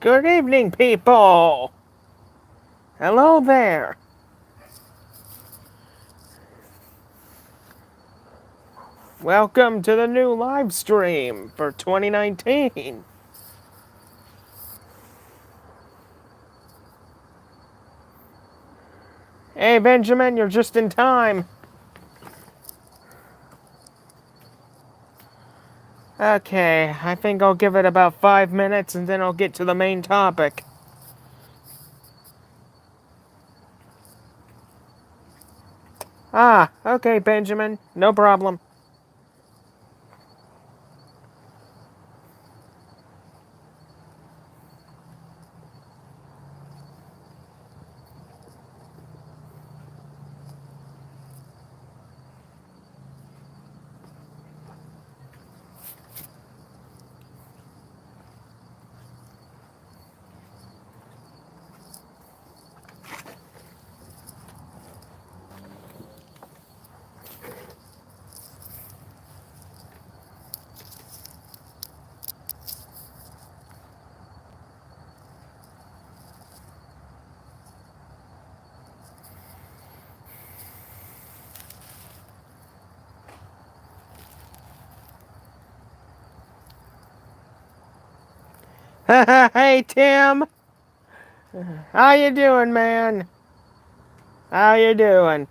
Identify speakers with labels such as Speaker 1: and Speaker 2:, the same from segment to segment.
Speaker 1: Good evening, people! Hello there! Welcome to the new live stream for 2019. Hey, Benjamin, you're just in time. Okay, I think I'll give it about 5 minutes and then I'll get to the main topic. Ah, okay, Benjamin, no problem. Hey, Tim! How you doing, man? How you doing?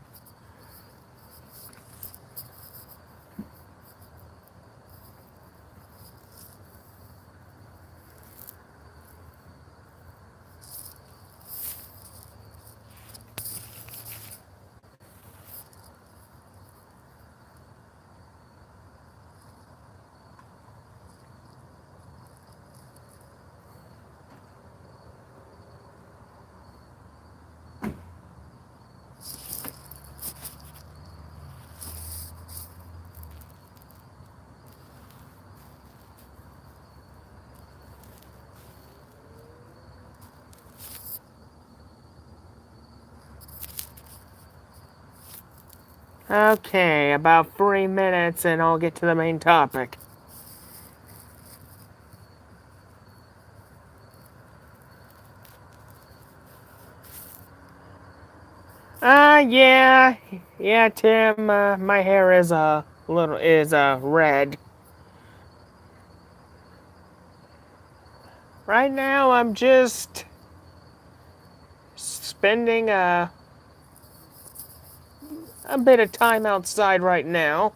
Speaker 1: Okay, about 3 minutes and I'll get to the main topic. Yeah. Yeah, Tim, my hair is red. Right now, I'm just spending a bit of time outside right now.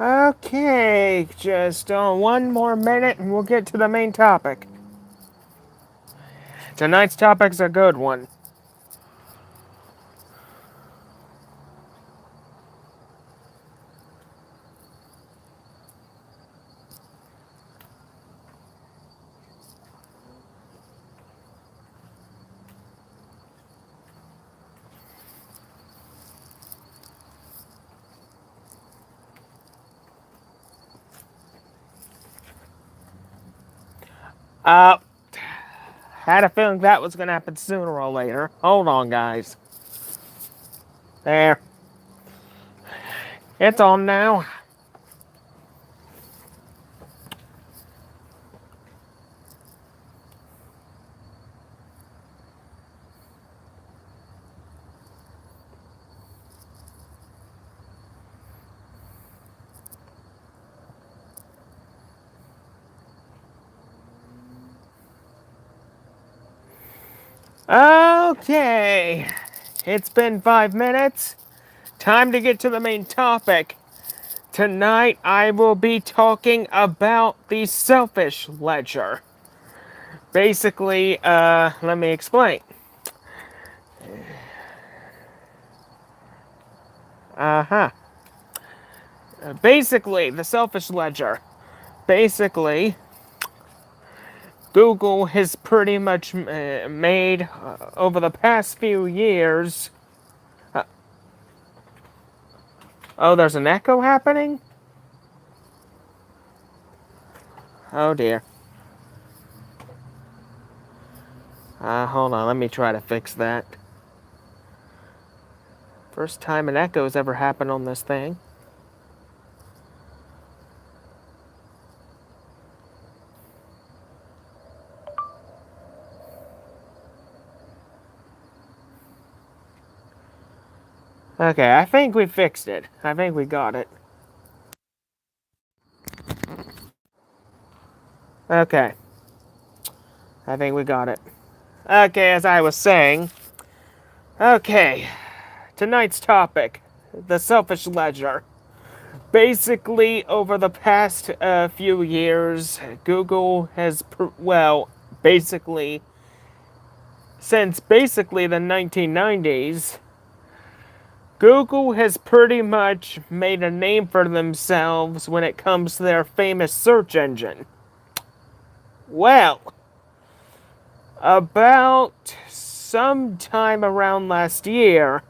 Speaker 1: Okay, just one more minute and we'll get to the main topic. Tonight's topic's a good one. Uh, had a feeling that was gonna happen sooner or later. Hold on, guys. There. It's on now. Okay. It's been 5 minutes. Time to get to the main topic. Tonight I will be talking about the Selfish Ledger. Basically, let me explain. Basically, the Selfish Ledger. Basically, Google has pretty much made, over the past few years... oh, there's an echo happening? Oh dear. Hold on, let me try to fix that. First time an echo's ever happened on this thing. Okay, I think we fixed it. I think we got it. Okay. I think we got it. Okay, as I was saying. Okay. Tonight's topic. The Selfish Ledger. Basically, over the past few years, Google has, since basically the 1990s, Google has pretty much made a name for themselves when it comes to their famous search engine. Well, about sometime around last year,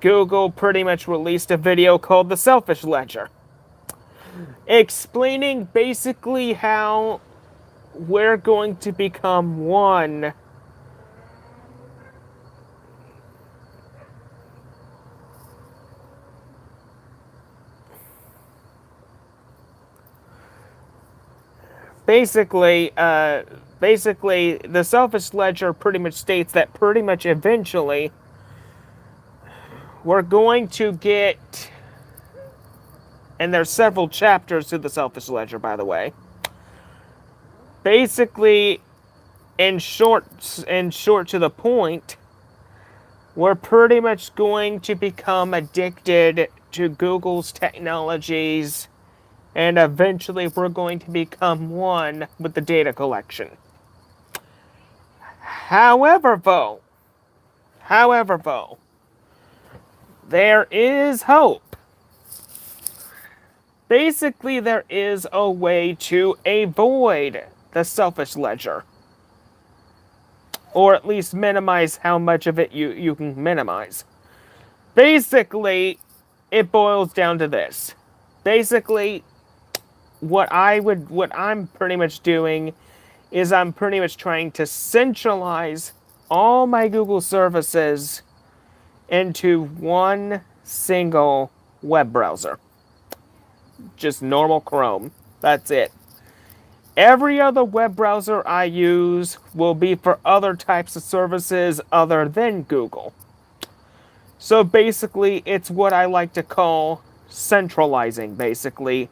Speaker 1: Google pretty much released a video called The Selfish Ledger, explaining basically how we're going to become one. Basically, the Selfish Ledger pretty much states that pretty much eventually we're going to get, and there's several chapters to the Selfish Ledger, by the way. Basically, in short to the point, we're pretty much going to become addicted to Google's technologies, and eventually we're going to become one with the data collection. However, though, there is hope. Basically, there is a way to avoid the Selfish Ledger. Or at least minimize how much of it you can minimize. Basically, it boils down to this. Basically, what I'm pretty much doing is I'm pretty much trying to centralize all my Google services into one single web browser. Just normal Chrome. That's it. Every other web browser I use will be for other types of services other than Google. So basically, it's what I like to call centralizing, basically.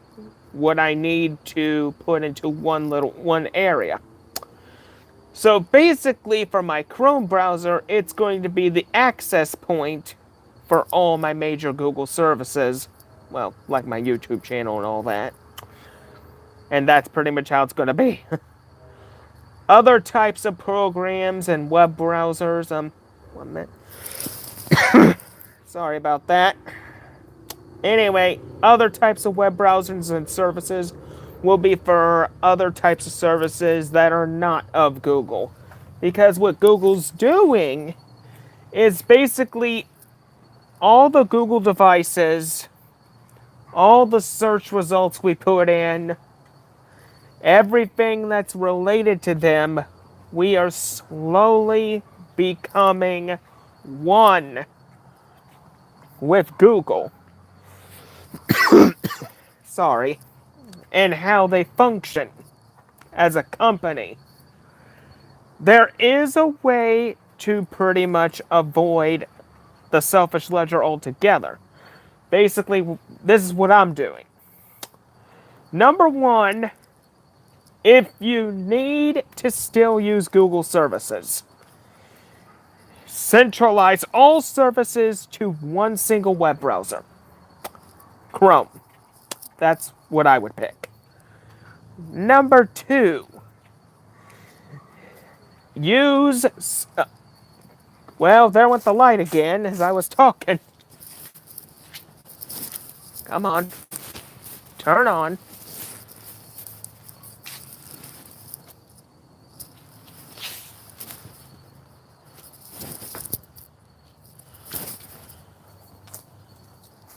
Speaker 1: What I need to put into one area. So basically, for my Chrome browser, it's going to be the access point for all my major Google services. Well, like my YouTube channel and all that. And that's pretty much how it's going to be. Other types of programs and web browsers, 1 minute. Sorry about that. Anyway, other types of web browsers and services will be for other types of services that are not of Google. Because what Google's doing is basically all the Google devices, all the search results we put in, everything that's related to them, we are slowly becoming one with Google. Sorry. And how they function as a company. There is a way to pretty much avoid the Selfish Ledger altogether. Basically, this is what I'm doing. Number one, if you need to still use Google services, centralize all services to one single web browser. Chrome. That's what I would pick. Number 2, use... well, there went the light again as I was talking. Come on. Turn on.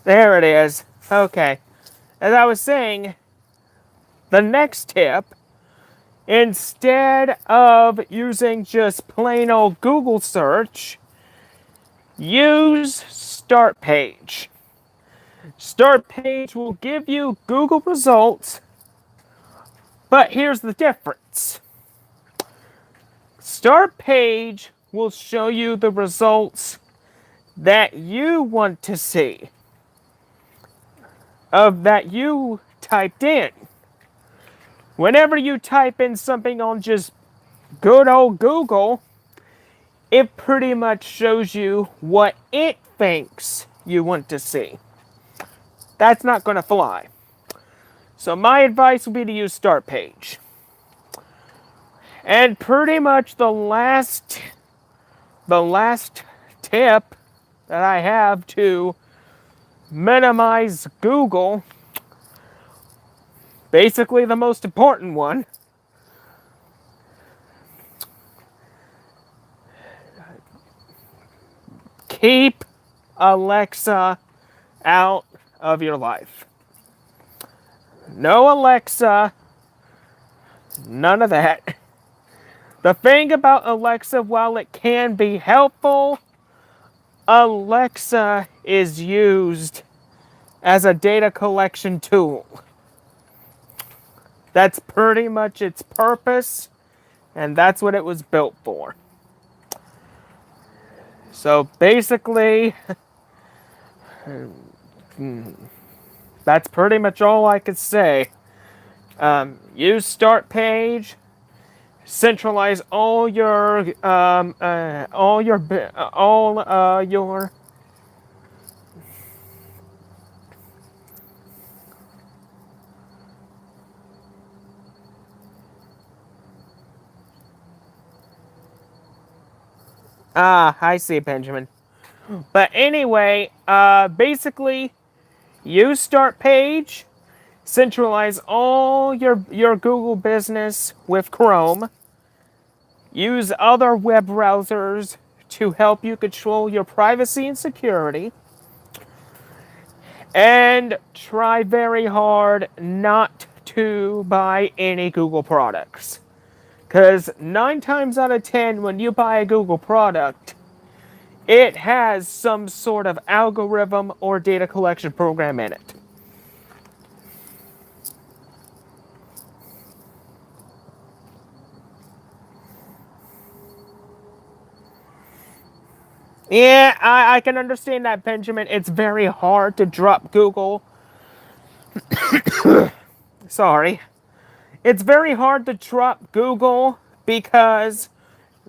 Speaker 1: There it is. Okay. As I was saying, the next tip, instead of using just plain old Google search, use Start Page. Start Page will give you Google results, but here's the difference. Start Page will show you the results that you want to see, that you typed in. Whenever you type in something on just good old Google, it pretty much shows you what it thinks you want to see. That's not going to fly. So my advice would be to use Start Page. And pretty much the last tip that I have to minimize Google, basically the most important one, keep Alexa out of your life. No Alexa, none of that. The thing about Alexa, while it can be helpful, Alexa is used as a data collection tool. That's pretty much its purpose, and that's what it was built for. So basically, that's pretty much all I could say. Use Start Page. Centralize all your I see, Benjamin. But anyway, basically, use Start Page. Centralize all your Google business with Chrome. Use other web browsers to help you control your privacy and security. And try very hard not to buy any Google products. Because 9 times out of 10, when you buy a Google product, it has some sort of algorithm or data collection program in it. Yeah, I can understand that, Benjamin. It's very hard to drop Google. Sorry. It's very hard to drop Google because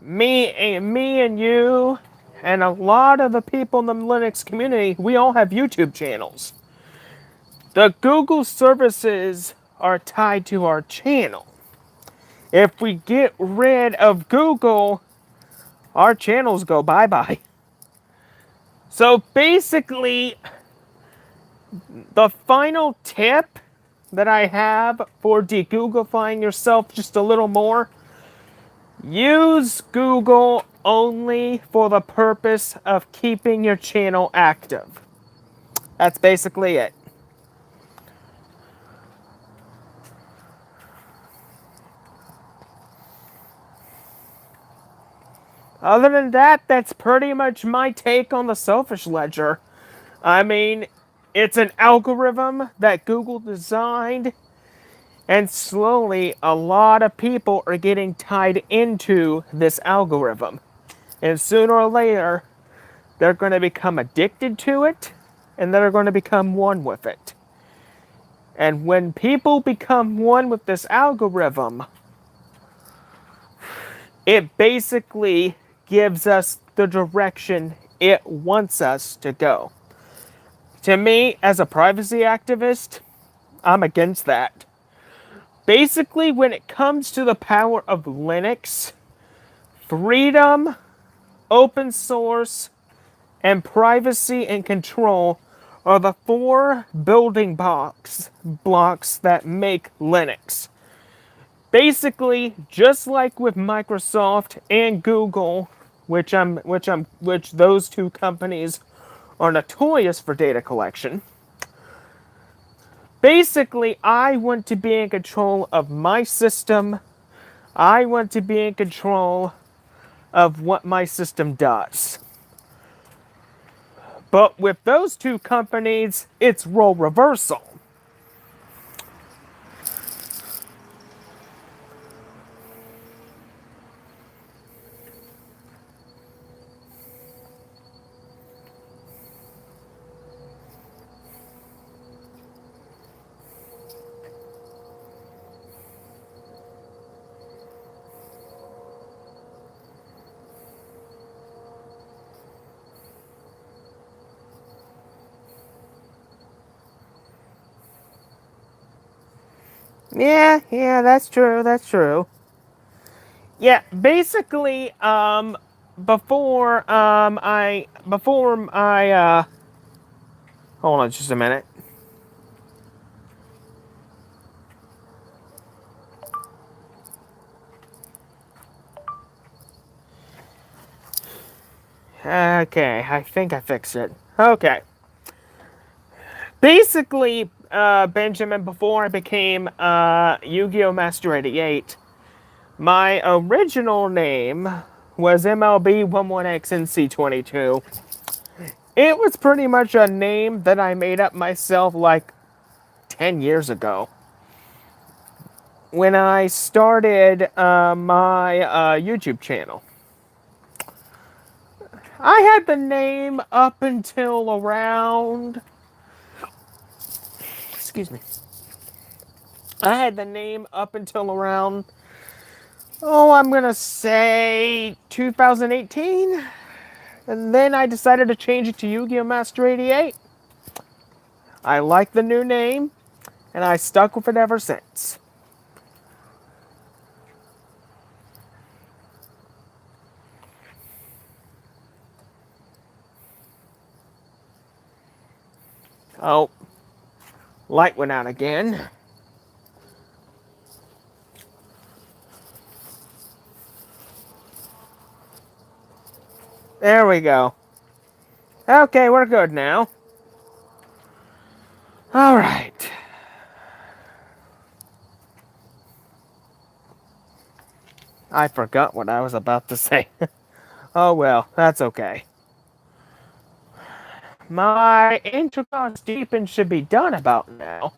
Speaker 1: me and you and a lot of the people in the Linux community, we all have YouTube channels. The Google services are tied to our channel. If we get rid of Google, our channels go bye-bye. So basically, the final tip that I have for de-Googlifying yourself just a little more, use Google only for the purpose of keeping your channel active. That's basically it. Other than that, that's pretty much my take on the Selfish Ledger. I mean, it's an algorithm that Google designed, and slowly a lot of people are getting tied into this algorithm. And sooner or later, they're going to become addicted to it, and they're going to become one with it. And when people become one with this algorithm, it basically gives us the direction it wants us to go. To me, as a privacy activist, I'm against that. Basically, when it comes to the power of Linux, freedom, open source, and privacy and control are the four building blocks that make Linux. Basically, just like with Microsoft and Google, which those two companies are notorious for data collection. Basically, I want to be in control of my system. I want to be in control of what my system does. But with those two companies, it's role reversal. Yeah, that's true. Yeah, basically, before I, hold on just a minute. Okay, I think I fixed it. Okay. Basically, Benjamin, before I became Yu-Gi-Oh! Master 88, my original name was MLB11XNC22. It was pretty much a name that I made up myself like 10 years ago. When I started my YouTube channel. I had the name up until around. Excuse me. I had the name up until around. Oh, I'm gonna say 2018. And then I decided to change it to Yu-Gi-Oh! Master 88. I like the new name, and I stuck with it ever since. Oh, light went out again. There we go. Okay, we're good now. All right. I forgot what I was about to say. Oh well, that's okay. My intercross deepen should be done about now.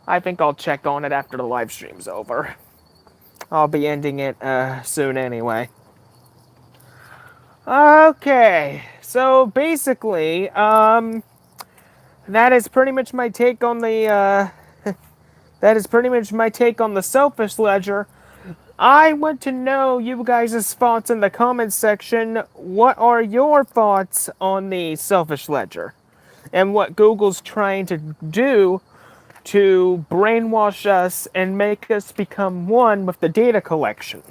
Speaker 1: I think I'll check on it after the live stream's over. I'll be ending it soon anyway. Okay, so basically, that is pretty much my take on the that is pretty much my take on the selfish ledger. I want to know you guys' thoughts in the comments section. What are your thoughts on the selfish ledger and what Google's trying to do to brainwash us and make us become one with the data collection?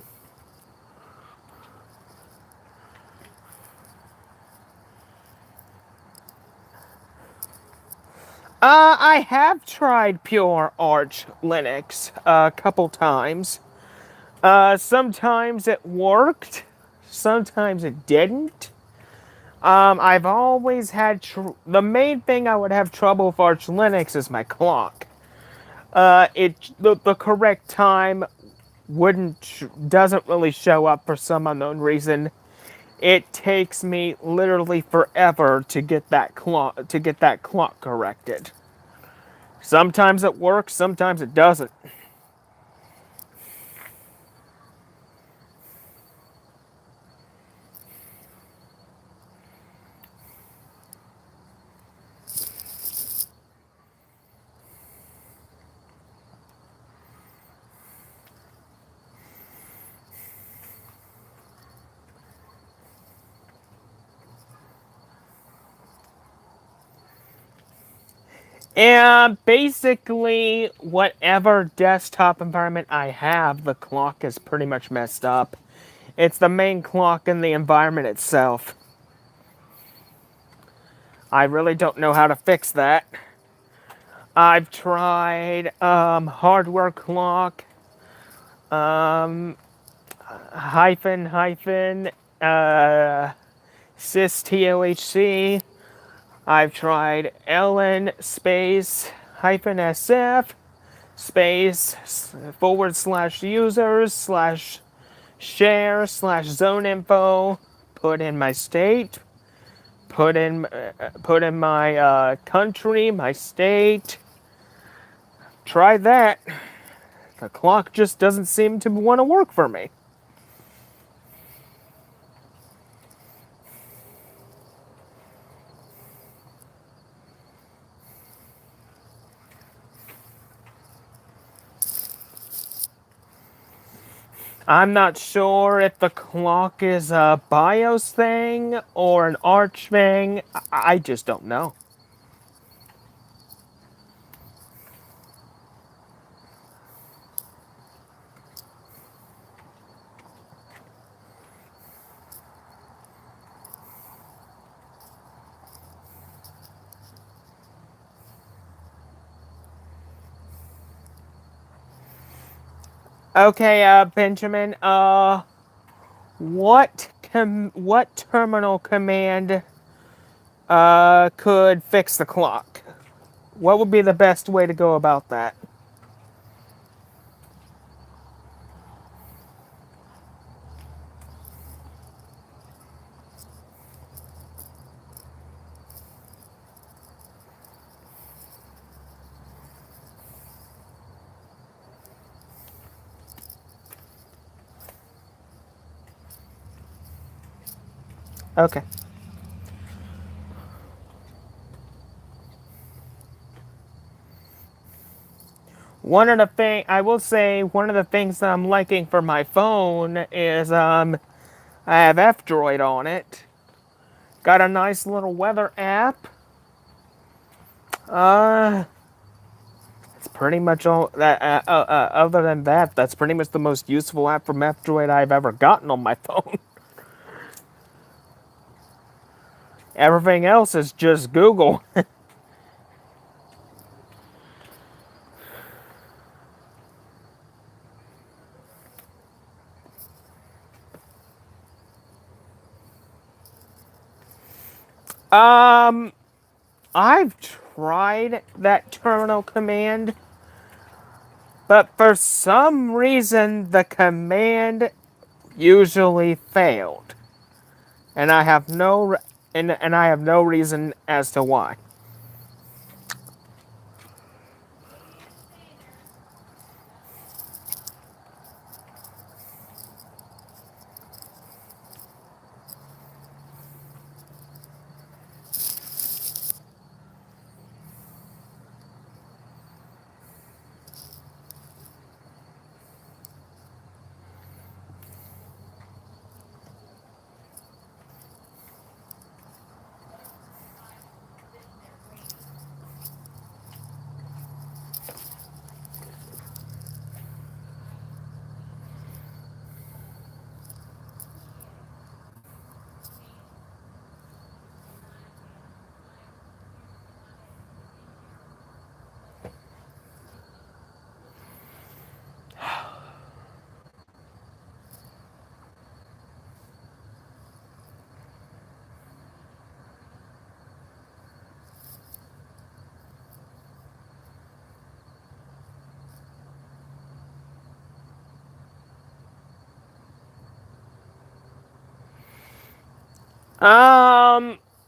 Speaker 1: I have tried Pure Arch Linux a couple times. Sometimes it worked, sometimes it didn't. I've always had the main thing I would have trouble with Arch Linux is my clock. The correct time doesn't really show up for some unknown reason. It takes me literally forever to get that clock corrected. Sometimes it works, sometimes it doesn't. And basically, whatever desktop environment I have, the clock is pretty much messed up. It's the main clock in the environment itself. I really don't know how to fix that. I've tried hardware clock, um, hyphen, systohc. I've tried ln space hyphen sf space /users/share/zone info. Put in my state. Put in my country, my state. Try that. The clock just doesn't seem to want to work for me. I'm not sure if the clock is a BIOS thing or an Arch thing. I just don't know. Okay, Benjamin, what terminal command could fix the clock? What would be the best way to go about that? Okay. One of the things that I'm liking for my phone is I have F-Droid on it. Got a nice little weather app. It's pretty much all that. Other than that, that's pretty much the most useful app from F-Droid I've ever gotten on my phone. Everything else is just Google. I've tried that terminal command, but for some reason the command usually failed, and I have no reason as to why.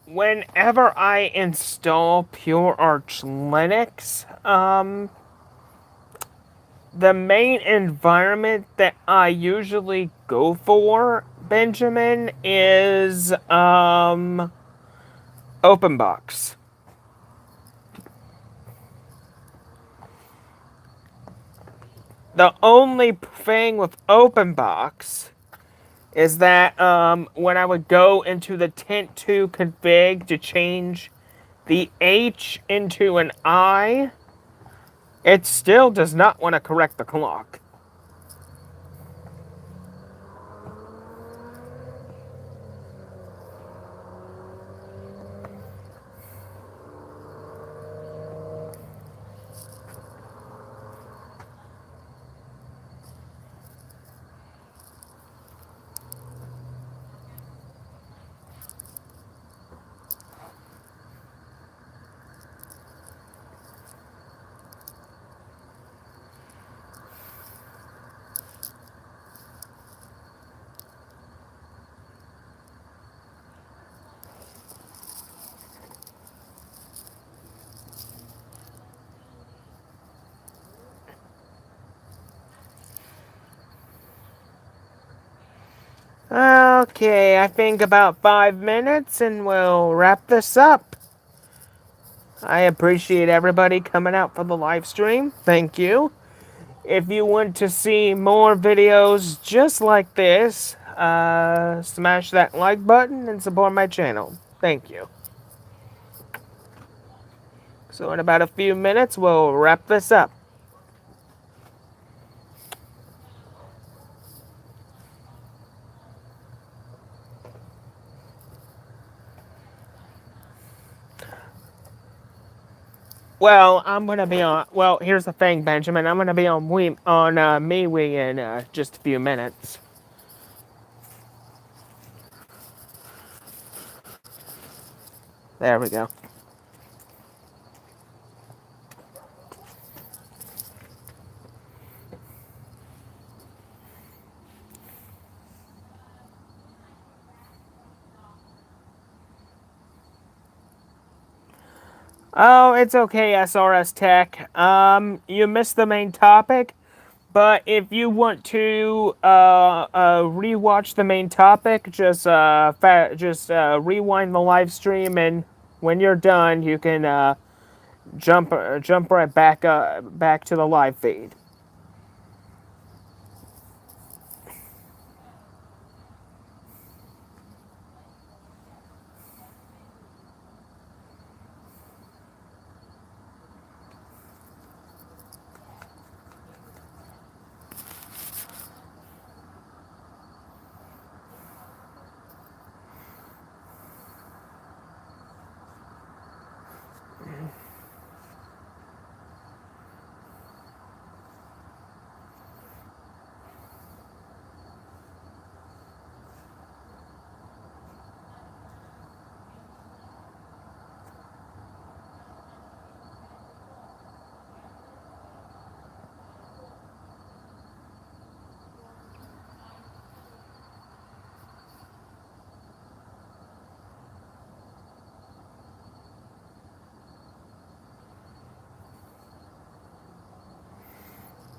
Speaker 1: Whenever I install Pure Arch Linux, the main environment that I usually go for, Benjamin, is OpenBox. The only thing with OpenBox is that when I would go into the Tint2 config to change the H into an I, it still does not want to correct the clock. Okay, I think about 5 minutes and we'll wrap this up. I appreciate everybody coming out for the live stream. Thank you. If you want to see more videos just like this, smash that like button and support my channel. Thank you. So in about a few minutes, we'll wrap this up. Well, I'm gonna be on. Well, here's the thing, Benjamin. I'm gonna be on MeWe in just a few minutes. There we go. Oh, it's okay, SRS Tech. You missed the main topic, but if you want to rewatch the main topic, just rewind the live stream, and when you're done, you can jump right back to the live feed.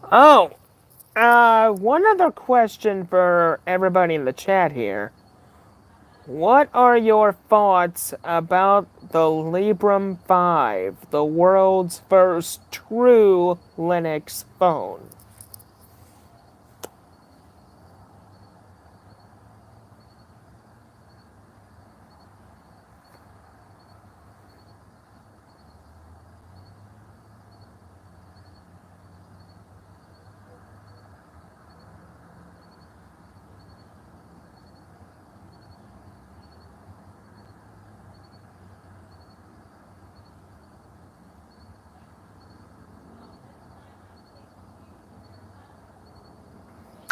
Speaker 1: Oh, one other question for everybody in the chat here. What are your thoughts about the Librem 5, the world's first true Linux phone?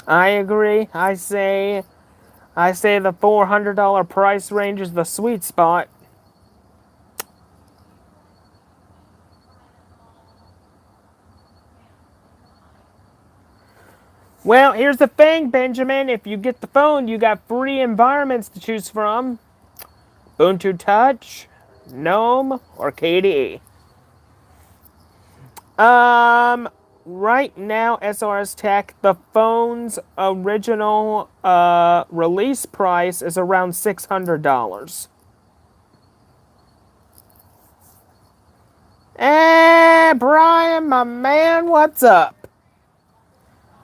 Speaker 1: I agree. I say the $400 price range is the sweet spot. Well, here's the thing, Benjamin. If you get the phone, you got free environments to choose from. Ubuntu Touch, GNOME, or KDE. Right now, SRS Tech, the phone's original release price is around $600. Hey, Brian, my man, what's up?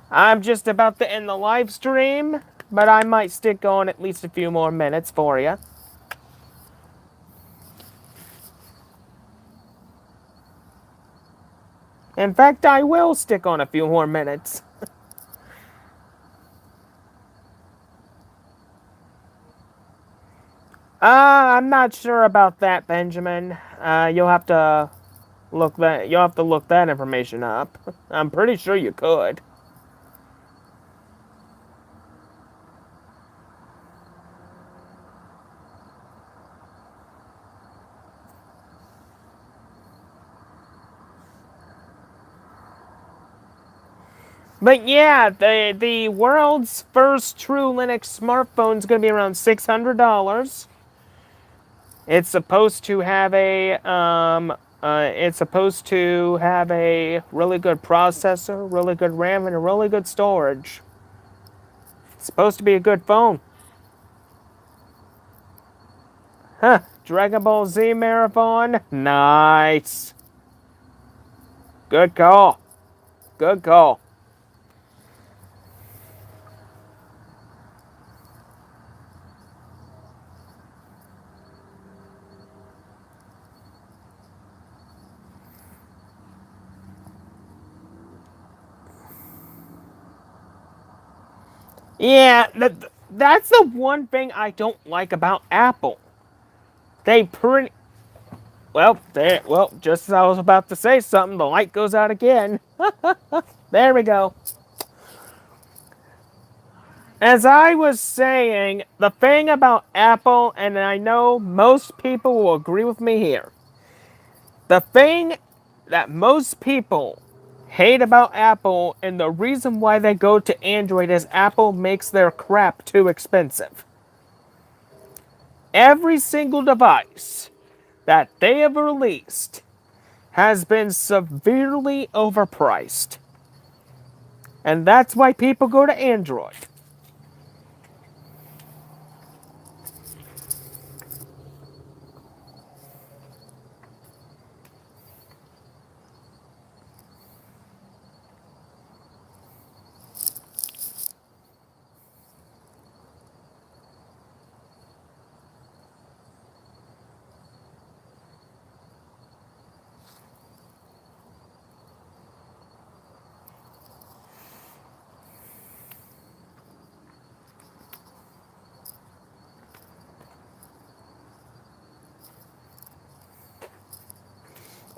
Speaker 1: I'm just about to end the live stream, but I might stick on at least a few more minutes for you. In fact, I will stick on a few more minutes. I'm not sure about that, Benjamin. You'll have to look that information up. I'm pretty sure you could. But yeah, the world's first true Linux smartphone is going to be around $600. It's supposed to have a really good processor, really good RAM, and a really good storage. It's supposed to be a good phone. Huh? Dragon Ball Z Marathon? Nice. Good call. Good call. Yeah, that's the one thing I don't like about Apple. They pretty well, just as I was about to say something, the light goes out again. There we go. As I was saying, the thing about Apple, and I know most people will agree with me here, the thing that most people hate about Apple and the reason why they go to Android is Apple makes their crap too expensive. Every single device that they have released has been severely overpriced. And that's why people go to Android.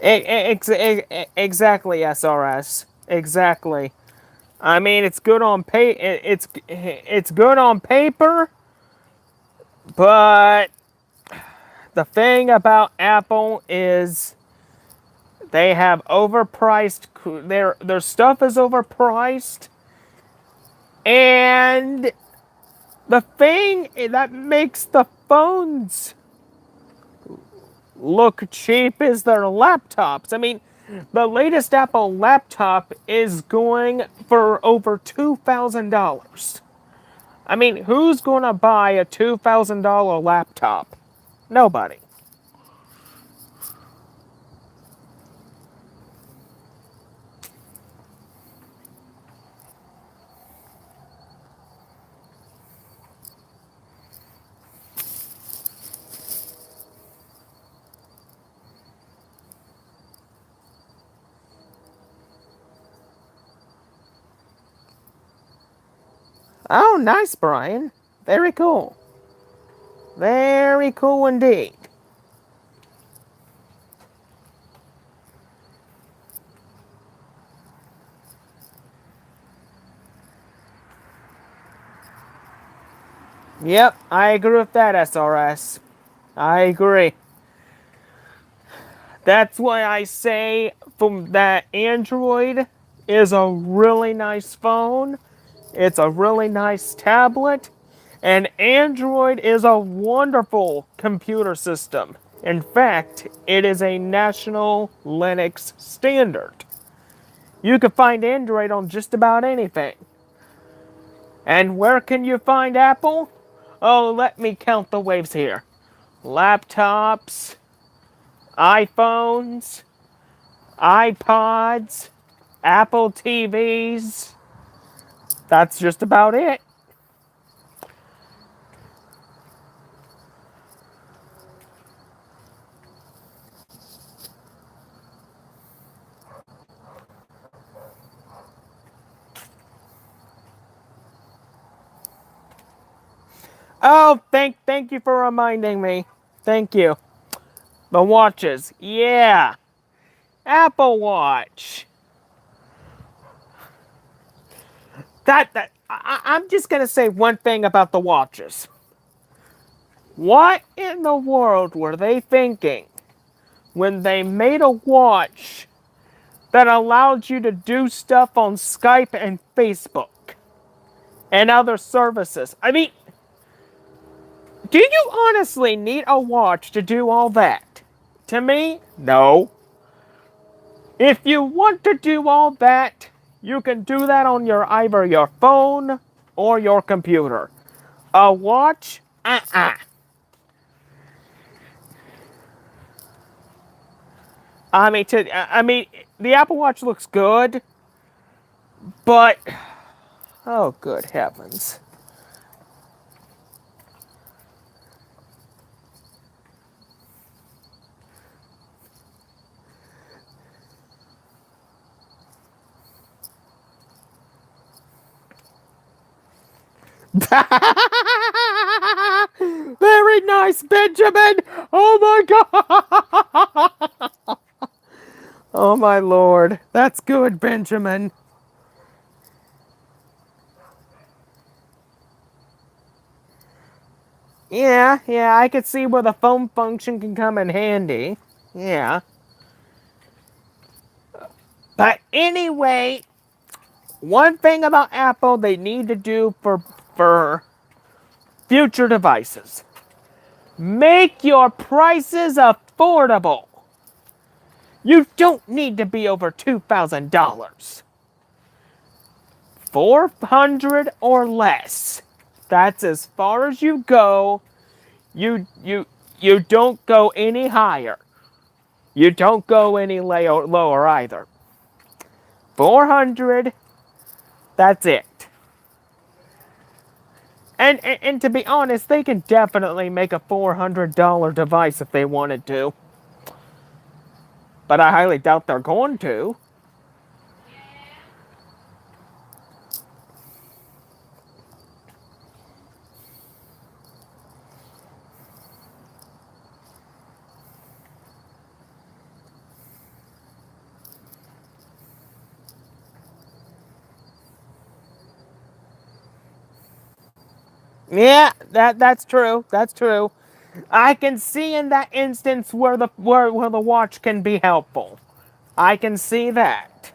Speaker 1: Exactly, SRS. Exactly. I mean, it's good on paper, but the thing about Apple is they have overpriced their stuff is overpriced, and the thing that makes the phones look cheap is their laptops. I mean, the latest Apple laptop is going for over $2,000. I mean, who's going to buy a $2,000 laptop? Nobody. Oh, nice, Brian. Very cool. Very cool indeed. Yep, I agree with that, SRS. I agree. That's why I say from that Android is a really nice phone. It's a really nice tablet. And Android is a wonderful computer system. In fact, it is a national Linux standard. You can find Android on just about anything. And where can you find Apple? Oh, let me count the waves here. Laptops, iPhones, iPods, Apple TVs. That's just about it. Oh, thank you for reminding me. Thank you. The watches. Yeah. Apple Watch. I'm just gonna say one thing about the watches. What in the world were they thinking when they made a watch that allowed you to do stuff on Skype and Facebook and other services? I mean, do you honestly need a watch to do all that? To me, no. If you want to do all that, you can do that on either your phone or your computer. A watch? Uh-uh. I mean, the Apple Watch looks good, but oh, good heavens! Very nice, Benjamin. Oh my God! Oh my Lord, that's good, Benjamin. Yeah, I could see where the phone function can come in handy. Yeah. But anyway, one thing about Apple they need to do for future devices. Make your prices affordable. You don't need to be over $2,000. 400 or less. That's as far as you go. You don't go any higher. You don't go any lower either. 400, that's it. And to be honest, they can definitely make a $400 device if they wanted to. But I highly doubt they're going to. Yeah, that's true. That's true. I can see in that instance where the watch can be helpful. I can see that.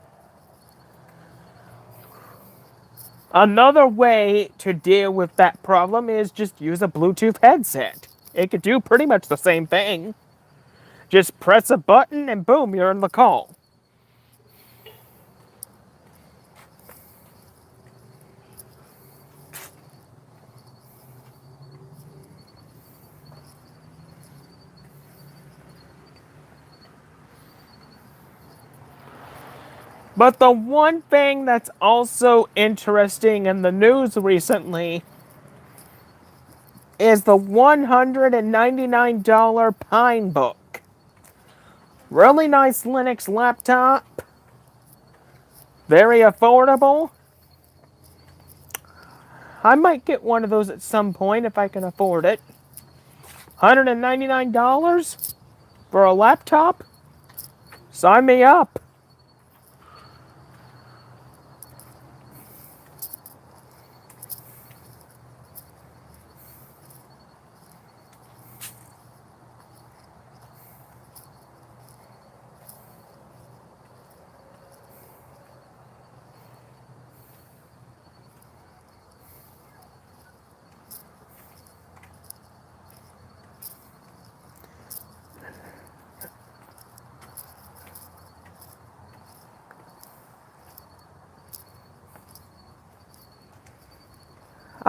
Speaker 1: Another way to deal with that problem is just use a Bluetooth headset. It could do pretty much the same thing. Just press a button and boom, you're in the call. But the one thing that's also interesting in the news recently is the $199 Pinebook. Really nice Linux laptop. Very affordable. I might get one of those at some point if I can afford it. $199 for a laptop? Sign me up.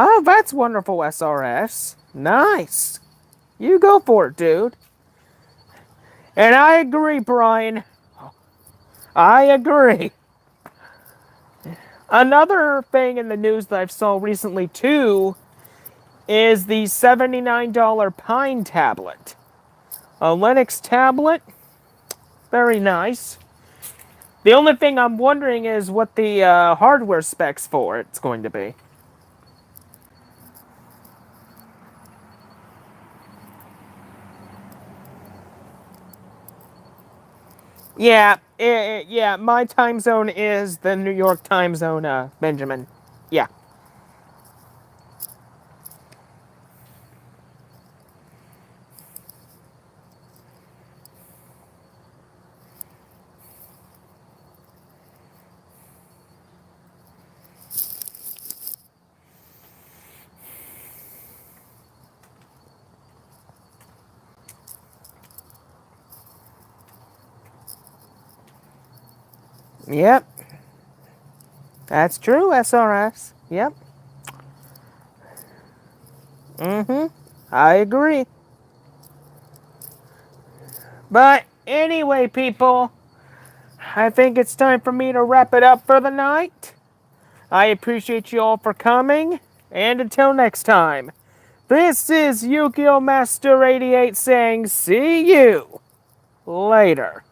Speaker 1: Oh, that's wonderful, SRS. Nice. You go for it, dude. And I agree, Brian. I agree. Another thing in the news that I've saw recently too is the $79 Pine tablet. A Linux tablet. Very nice. The only thing I'm wondering is what the hardware specs for it's going to be. Yeah, yeah, my time zone is the New York time zone, Benjamin. Yeah. Yep. That's true, SRS. Yep. Mm-hmm. I agree. But anyway, people, I think it's time for me to wrap it up for the night. I appreciate you all for coming, and until next time, this is Yu-Gi-Oh! Master 88 saying see you later.